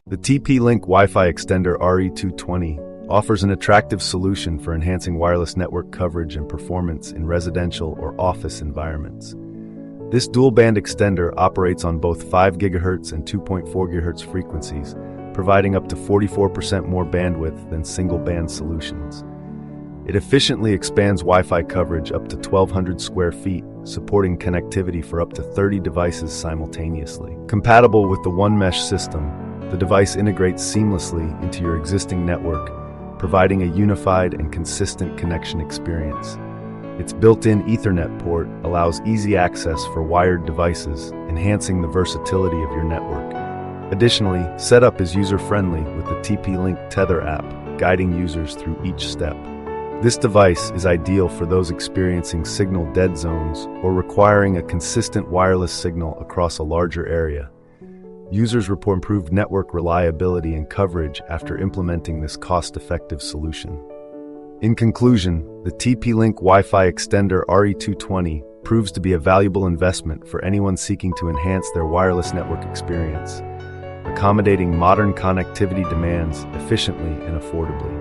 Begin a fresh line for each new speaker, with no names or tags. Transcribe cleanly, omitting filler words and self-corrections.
The TP-Link Wi-Fi Extender RE220 offers an attractive solution for enhancing wireless network coverage and performance in residential or office environments. This dual-band extender operates on both 5 GHz and 2.4 GHz frequencies, providing up to 44% more bandwidth than single-band solutions. It efficiently expands Wi-Fi coverage up to 1,200 square feet, supporting connectivity for up to 30 devices simultaneously. Compatible with the One Mesh system, the device integrates seamlessly into your existing network, providing a unified and consistent connection experience. Its built-in Ethernet port allows easy access for wired devices, enhancing the versatility of your network. Additionally, setup is user-friendly with the TP-Link Tether app, guiding users through each step. This device is ideal for those experiencing signal dead zones or requiring a consistent wireless signal across a larger area. Users report improved network reliability and coverage after implementing this cost-effective solution. In conclusion, the TP-Link Wi-Fi Extender RE220 proves to be a valuable investment for anyone seeking to enhance their wireless network experience, accommodating modern connectivity demands efficiently and affordably.